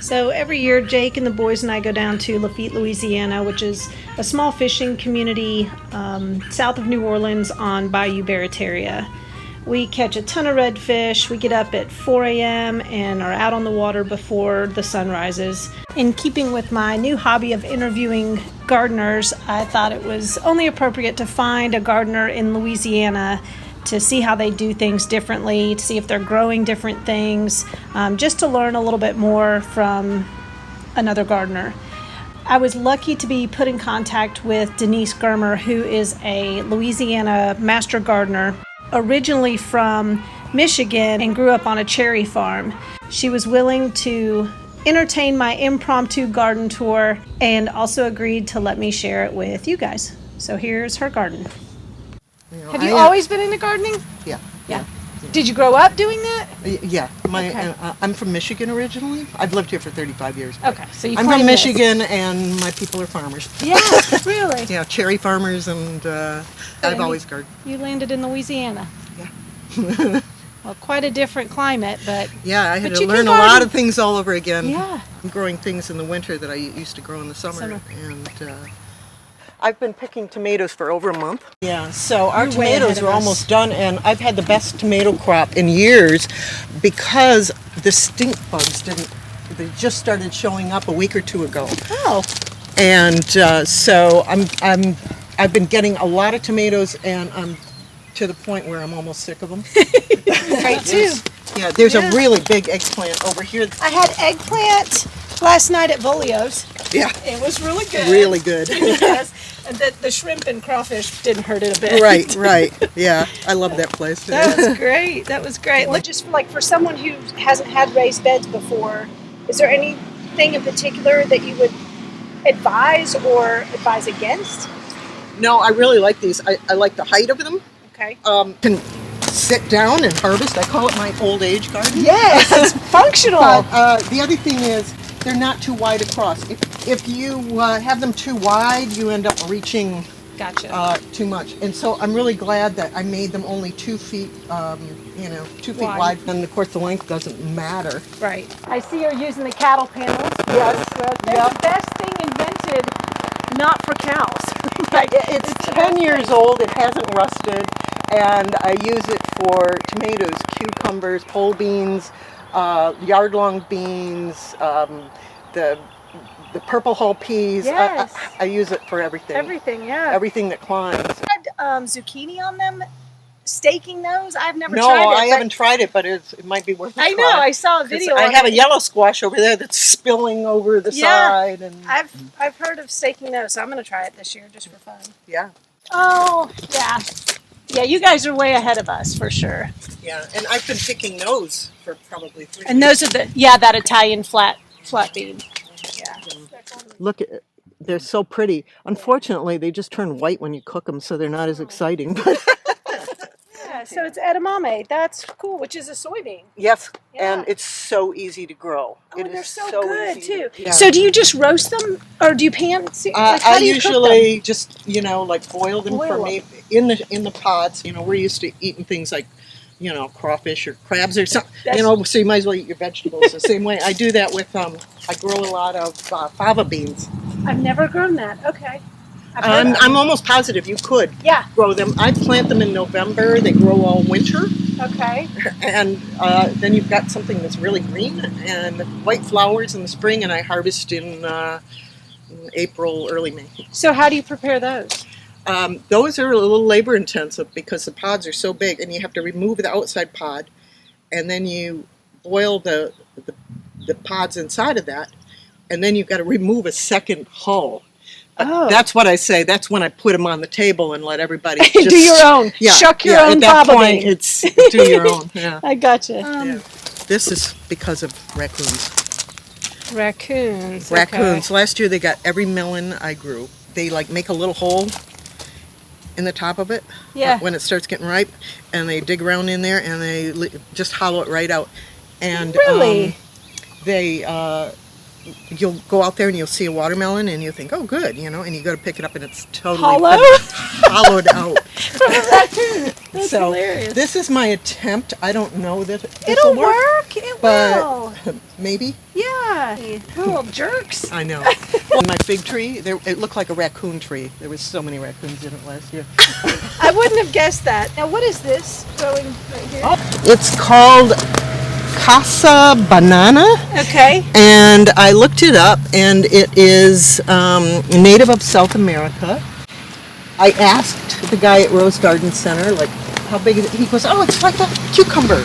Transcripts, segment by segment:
So every year, Jake and the boys and I go down to Lafitte, Louisiana, which is a small fishing community south of New Orleans on Bayou Barataria. We catch a ton of redfish. We get up at 4 a.m. and are out on the water before the sun rises. In keeping with my new hobby of interviewing gardeners, I thought it was only appropriate to find a gardener in Louisiana to see how they do things differently, to see if they're growing different things, just to learn a little bit more from another gardener. I was lucky to be put in contact with Denise Germer, who is a Louisiana master gardener, originally from Michigan and grew up on a cherry farm. She was willing to entertain my impromptu garden tour and also agreed to let me share it with you guys. So here's her garden. Have you always been into gardening? Yeah. Did you grow up doing that? Yeah. I'm from Michigan originally. I've lived here for 35 years. Okay, so I'm from Michigan, and my people are farmers. Yeah, really? Yeah, cherry farmers, and I've always gardened. You landed in Louisiana. Yeah. Well, quite a different climate, but yeah, I had to learn a lot of things all over again. Yeah. Growing things in the winter that I used to grow in the summer. And I've been picking tomatoes for over a month. Yeah, so our tomatoes are almost done, and I've had the best tomato crop in years because the stink bugs they just started showing up a week or two ago. Oh. And so I've been getting a lot of tomatoes, and I'm to the point where I'm almost sick of them. Right, too. Yeah, there's a really big eggplant over here. I had eggplant last night at Volio's. Yeah. It was really good. Really good. Yes. And the shrimp and crawfish didn't hurt it a bit. Right. Yeah, I love that place. That was great. That was great. Just for someone who hasn't had raised beds before, is there anything in particular that you would advise or advise against? No, I really like these. I like the height of them. Okay. Can sit down and harvest. I call it my old age garden. Yes, it's functional. But the other thing is they're not too wide across. If you have them too wide, you end up reaching too much. And so I'm really glad that I made them only 2 feet, 2 feet wide. And of course the length doesn't matter. Right. I see you're using the cattle panels. Yes. They're the best thing invented, not for cows. It's 10 years old. It hasn't rusted. And I use it for tomatoes, cucumbers, pole beans, yard-long beans, the purple hull peas. Yes. I use it for everything. Everything, yeah. Everything that climbs. Had zucchini on them, staking those. I've never tried it. No, I haven't tried it, but it might be worth a try. I know. I saw a video. I have a yellow squash over there that's spilling over the side. And I've heard of staking those, so I'm going to try it this year just for fun. Yeah. Oh, yeah. Yeah, you guys are way ahead of us for sure. Yeah, and I've been picking those for probably 3 years. And those are that Italian flat bean. Yeah. Look at they're so pretty. Unfortunately, they just turn white when you cook them, so they're not as exciting. Yeah, so it's edamame. That's cool, which is a soybean. Yes, Yeah. and it's so easy to grow. Oh, and they're so good too. Yeah. So do you just roast them, or do you pan? I usually just boil them for me in the pots. We're used to eating things like crawfish or crabs or something. So you might as well eat your vegetables the same way. I do that with I grow a lot of fava beans. I've never grown that. Okay. I'm almost positive you could grow them. I plant them in November. They grow all winter. Okay. And then you've got something that's really green and white flowers in the spring, and I harvest in April, early May. So how do you prepare those? Those are a little labor intensive because the pods are so big, and you have to remove the outside pod, and then you boil the pods inside of that, and then you've got to remove a second hull. That's what I say. That's when I put them on the table and let everybody just, do your own. Yeah, Shuck your own. At that point, it's do your own. Yeah. I gotcha. This is because of raccoons. Raccoons. Raccoons. Okay. Last year they got every melon I grew. They make a little hole in the top of it when it starts getting ripe, and they dig around in there and they just hollow it right out. And really, you'll go out there and you'll see a watermelon and you think, oh good, and you go to pick it up and it's totally hollow? hollowed out. That's So hilarious. this is my attempt. I don't know that It'll this'll work. It but will. maybe. Yeah. Little jerks. I know. My fig tree, it looked like a raccoon tree. There was so many raccoons in it last year. I wouldn't have guessed that. Now, what is this growing right here? It's called Casa Banana. Okay. And I looked it up, and it is native of South America. I asked the guy at Rose Garden Center, like, how big is it? He goes, oh, it's like a cucumber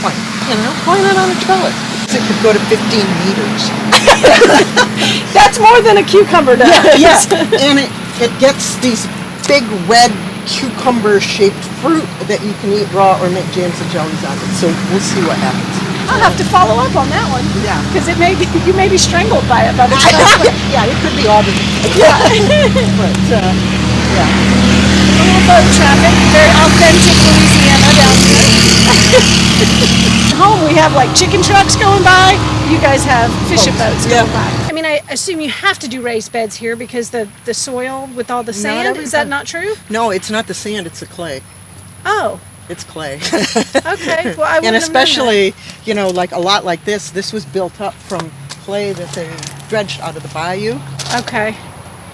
plant, why not on a trellis? It could go to 15 meters. That's more than a cucumber does. Yeah, and it gets these big red cucumber-shaped fruit that you can eat raw or make jams and jellies out of. So we'll see what happens. I'll have to follow up on that one. Yeah. Because you may be strangled by it by the time. Yeah, it could be Auburn. Yeah. But, yeah. A little boat traffic, very authentic Louisiana down here. Home we have like chicken trucks going by. You guys have fishing boats going by. I mean, I assume you have to do raised beds here because the soil with all the sand. Is that not true? No, it's not the sand, it's the clay. Oh. It's clay. Okay. Well, I wouldn't and especially, have known like a lot like this was built up from clay that they dredged out of the bayou. that. Okay.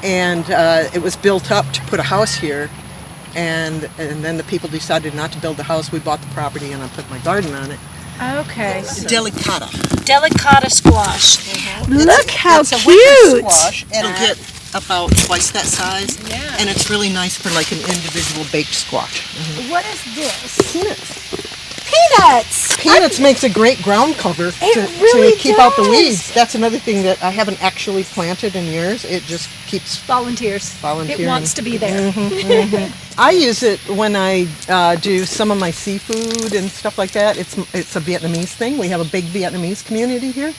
And it was built up to put a house here. And then the people decided not to build the house. We bought the property and I put my garden on it. Okay. Delicata. Delicata squash. Mm-hmm. Look how it's a cute. winter squash. It'll get about twice that size. Yeah. And it's really nice for like an individual baked squash. What is this? Peanuts. Peanuts. Peanuts makes a great ground cover really to keep out the does. weeds. That's another thing that I haven't actually planted in years. It just keeps Volunteers. volunteering. It wants to be there. I use it when I do some of my seafood and stuff like that. It's a Vietnamese thing. We have a big Vietnamese community here.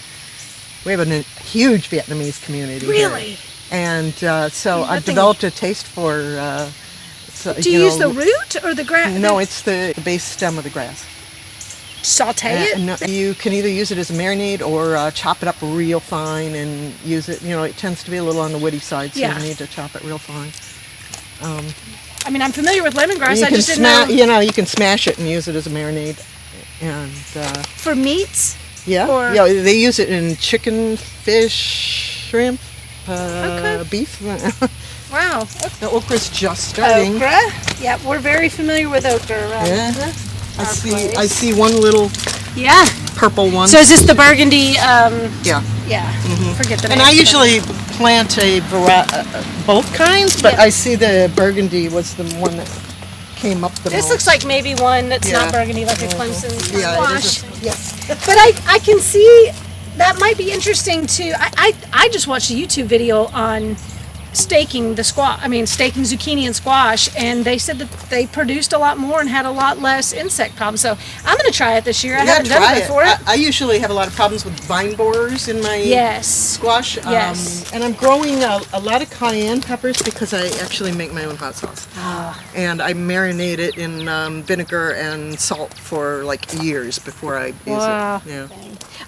We have a huge Vietnamese community here. Really? And so I've developed a taste for... Do you use the root or the grass? No, it's the base stem of the grass. Saute it? No, you can either use it as a marinade or chop it up real fine and use it. It tends to be a little on the woody side, so Yeah. you need to chop it real fine. I mean, I'm familiar with lemongrass. You I can just didn't know. you can smash it and use it as a marinade. And For meats? yeah, Or- yeah, they use it in chicken, fish, shrimp, Okay. beef. Wow. The okra's just starting. Okra? Yeah, we're very familiar with okra around Yeah. I our place. see one little Yeah. purple one. So is this the burgundy? Yeah. Yeah. Forget the name. And I usually plant both kinds, but Yeah. I see the burgundy was the one that came up the most. This looks like maybe one that's Yeah. not burgundy, like a Clemson Yeah, it squash. is. Yes. But I can see that might be interesting too. I just watched a YouTube video on staking staking zucchini and squash, and they said that they produced a lot more and had a lot less insect problems. So I'm going to try it this year. I haven't done it before. I usually have a lot of problems with vine borers in my Yes. squash. Yes. And I'm growing a lot of cayenne peppers because I actually make my own hot sauce. And I marinate it in vinegar and salt for like years before I use Wow. it. Yeah.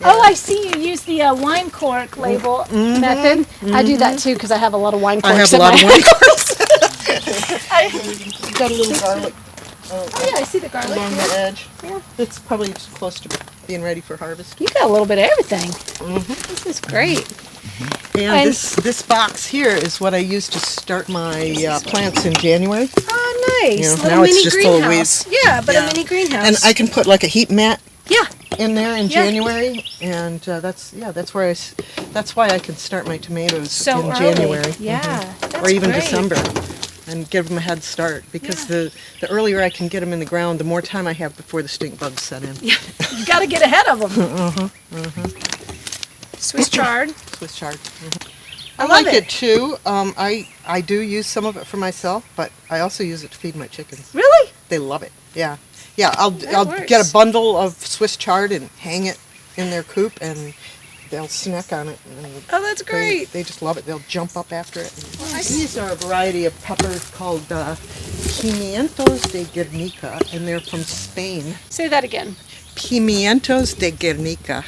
Oh, I see you use the wine cork label method. I do that too because I have a lot of wine corks. I have a in lot my of wine corks. I- Got a little garlic Oh yeah, I see the garlic. along Yeah. the edge. Yeah. It's probably just close to being ready for harvest. You got a little bit of everything. This is great. And this box here is what I use to start my plants in January. Oh, nice. You know, Little now it's mini just full of greenhouse. weeds. Yeah, but Yeah. a mini greenhouse. And I can put like a heat mat yeah. in there in Yeah. January, and that's why I can start my tomatoes So in early. January. Yeah, that's or even great. December, and give them a head start because the earlier I can get them in the ground, the more time I have before the stink bugs set in. Yeah, you got to get ahead of them. Swiss chard. Swiss chard. I I love like it. it too. I do use some of it for myself, but I also use it to feed my chickens. Really? They love it. Yeah, yeah. I'll works. get a bundle of Swiss chard and hang it in their coop, and they'll snack on it. And Oh, that's great. They just love it. They'll jump up after it. These are a variety of peppers called pimientos de Guernica, and they're from Spain. Say that again. Pimientos de Guernica.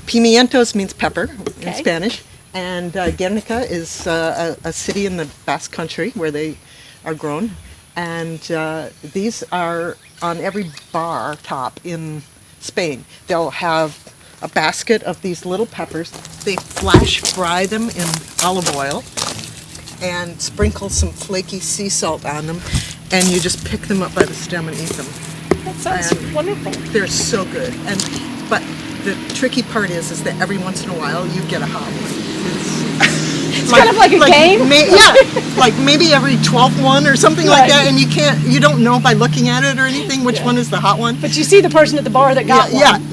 Pimientos means pepper in Okay. Spanish, and Guernica is a city in the Basque Country where they are grown. And these are on every bar top in Spain. They'll have a basket of these little peppers. They flash fry them in olive oil and sprinkle some flaky sea salt on them, and you just pick them up by the stem and eat them. That sounds And wonderful. They're so good. But the tricky part is that every once in a while you get a hot one. It's kind of like a game? Like maybe every 12th one or something like that, and you don't know by looking at it or anything which one is the hot one. But you see the person at the bar that got one.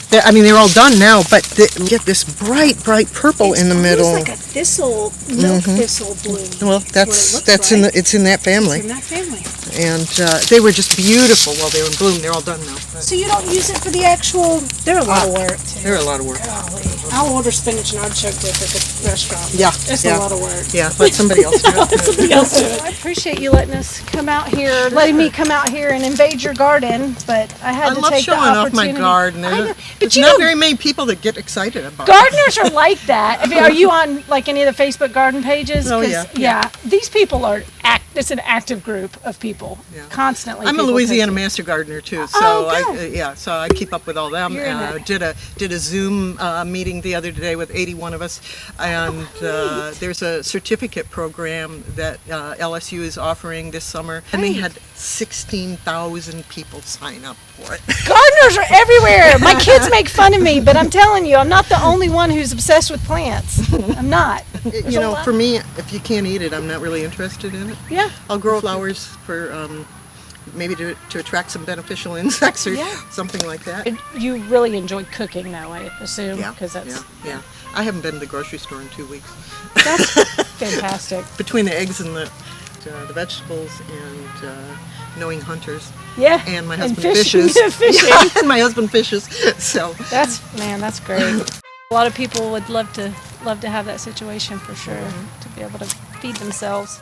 They're all done now, but you get this bright purple in the middle. It's like a thistle, milk thistle bloom. Well, it's in that family. It's in that family. And they were just beautiful while they were in bloom. They're all done now. So you don't use it for the actual. They're a lot of work too. They're a lot of work. Golly. I'll order spinach and artichoke dip at the restaurant. Yeah, It's a lot of work. Yeah, let somebody else do it. I appreciate you letting us come out here, letting me come out here and invade your garden, but I had I to love take the showing off opportunity. my garden. There's not very many people that get excited about it. Gardeners are like that. I mean, are you on like any of the Facebook garden pages? Oh, 'Cause, yeah. These people are it's an active group of people. Yeah. Constantly. I'm a people Louisiana posting. master gardener too, so Oh, so I keep up with all them. You're in it. Did a Zoom meeting the other day with 81 of us, and there's a certificate program that LSU is offering this summer, and they had 16,000 people sign up for it. Gardeners are everywhere. My kids make fun of me, but I'm telling you, I'm not the only one who's obsessed with plants. I'm not. You know, for me, if you can't eat it, I'm not really interested in it. Yeah. I'll grow flowers for maybe to attract some beneficial insects or something like that. You really enjoy cooking, though, I assume, because Yeah. I haven't been to the grocery store in 2 weeks. that's fantastic. Between the eggs and the vegetables and knowing hunters. Yeah. And my husband fishing. fishes. Fishing. Yeah, and my husband fishes. So That's great. A lot of people would love to have that situation for sure, to be able to feed themselves.